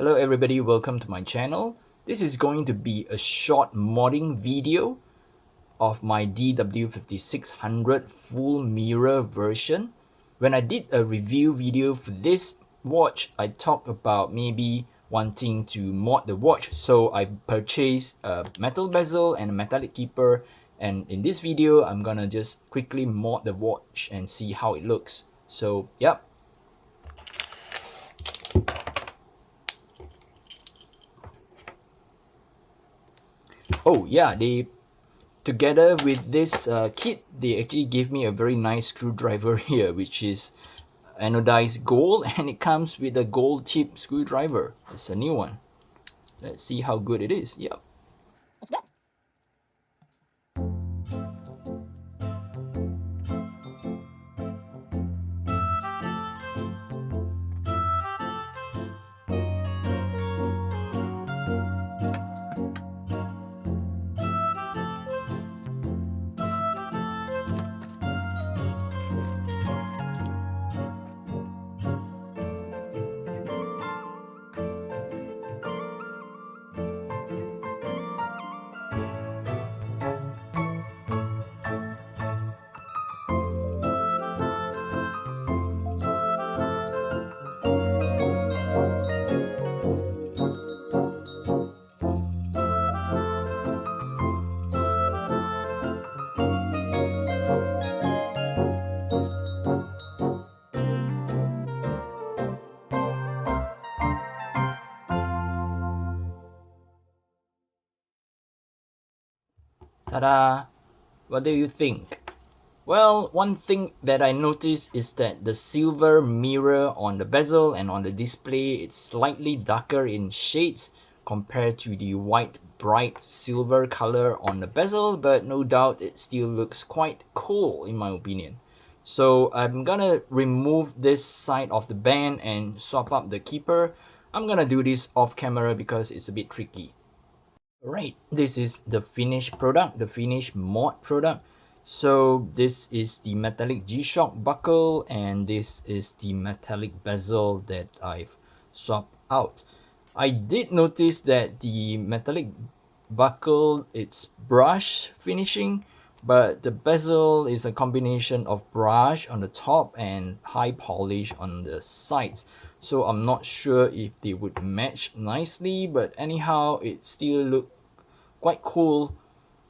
Hello everybody, welcome to my channel. This is going to be a short modding video of my DW5600 full mirror version. When I did a review video for this watch, I talked about maybe wanting to mod the watch, so I purchased a metal bezel and a metallic keeper, and in this video I'm gonna just quickly mod the watch and see how it looks. So yep. Oh yeah, together with this kit, they actually gave me a very nice screwdriver here, which is anodized gold, and it comes with a gold tip screwdriver. It's a new one. Let's see how good it is. Yep. Ta-da! What do you think? Well, one thing that I noticed is that the silver mirror on the bezel and on the display, it's slightly darker in shades compared to the white bright silver color on the bezel, but no doubt it still looks quite cool in my opinion. So I'm gonna remove this side of the band and swap up the keeper. I'm gonna do this off camera because it's a bit tricky. Right, this is the finished product, the finished mod product. So this is the metallic G-Shock buckle, and this is the metallic bezel that I've swapped out. I did notice that the metallic buckle, it's brush finishing, but the bezel is a combination of brush on the top and high polish on the sides. So I'm not sure if they would match nicely, but anyhow, it still looks quite cool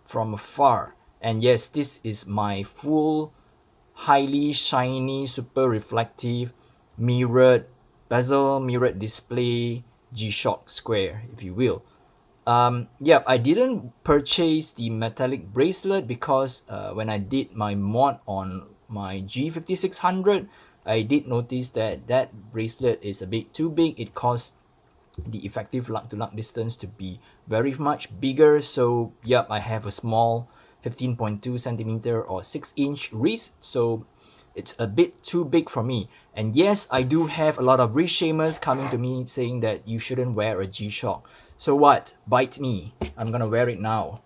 from afar. And yes, this is my full highly shiny, super reflective mirrored bezel, mirrored display G-Shock square, if you will. Yeah, I didn't purchase the metallic bracelet because when I did my mod on my G5600, I did notice that that bracelet is a bit too big. It costs the effective lug to lug distance to be very much bigger. So yep, I have a small 15.2 centimeter or 6-inch wrist, so it's a bit too big for me. And yes, I do have a lot of wrist shamers coming to me saying that you shouldn't wear a G-Shock. So what? Bite me. I'm gonna wear it now.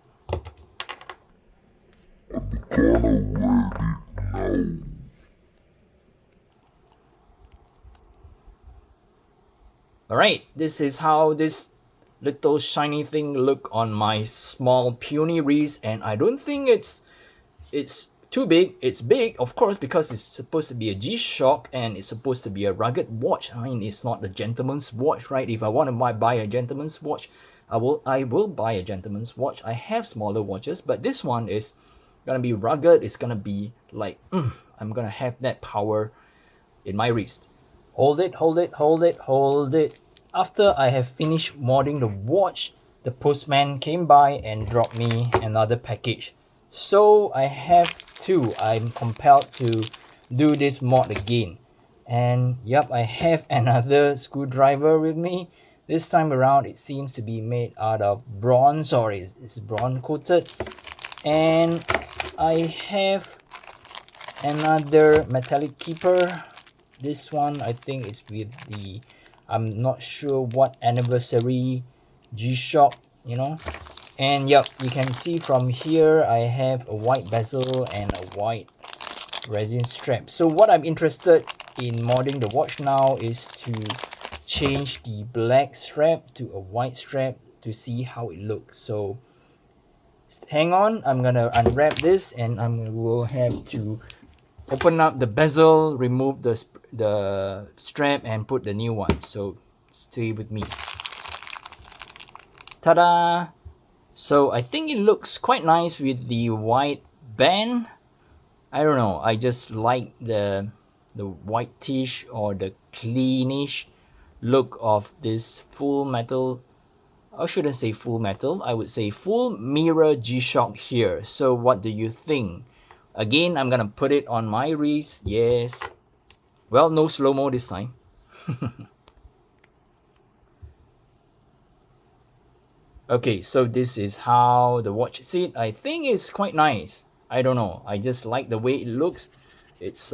Alright, this is how this little shiny thing look on my small puny wrist, and I don't think it's too big. It's big, of course, because it's supposed to be a G-Shock and it's supposed to be a rugged watch. I mean, it's not a gentleman's watch, right? If I want to buy a gentleman's watch, I will buy a gentleman's watch. I have smaller watches, but this one is gonna be rugged. It's gonna be like, I'm gonna have that power in my wrist. Hold it, hold it, hold it, hold it. After I have finished modding the watch, the postman came by and dropped me another package. So I have to, I'm compelled to do this mod again. And yep, I have another screwdriver with me. This time around, it seems to be made out of bronze, or it's bronze coated. And I have another metallic keeper. This one I think is with the, I'm not sure what anniversary G-Shock, you know. And yep, you can see from here I have a white bezel and a white resin strap. So what I'm interested in modding the watch now is to change the black strap to a white strap to see how it looks. So hang on, I'm gonna unwrap this and will have to open up the bezel, remove the strap and put the new one. So stay with me. Ta-da! So I think it looks quite nice with the white band. I don't know, I just like the whitish or the cleanish look of this full metal. I shouldn't say full metal, I would say full mirror G-Shock here. So what do you think? Again, I'm gonna put it on my wrist. Yes. Well, no slow-mo this time. Okay, so this is how the watch sit. I think it's quite nice. I don't know, I just like the way it looks. It's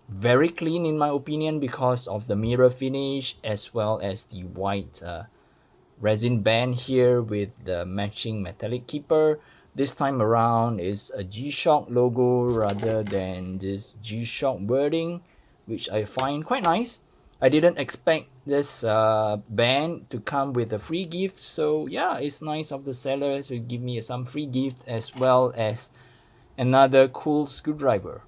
very clean in my opinion because of the mirror finish as well as the white resin band here with the matching metallic keeper. This time around is a G-Shock logo rather than this G-Shock wording, which I find quite nice. I didn't expect this band to come with a free gift, so yeah, it's nice of the seller to give me some free gift as well as another cool screwdriver.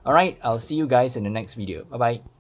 Alright, I'll see you guys in the next video. Bye bye.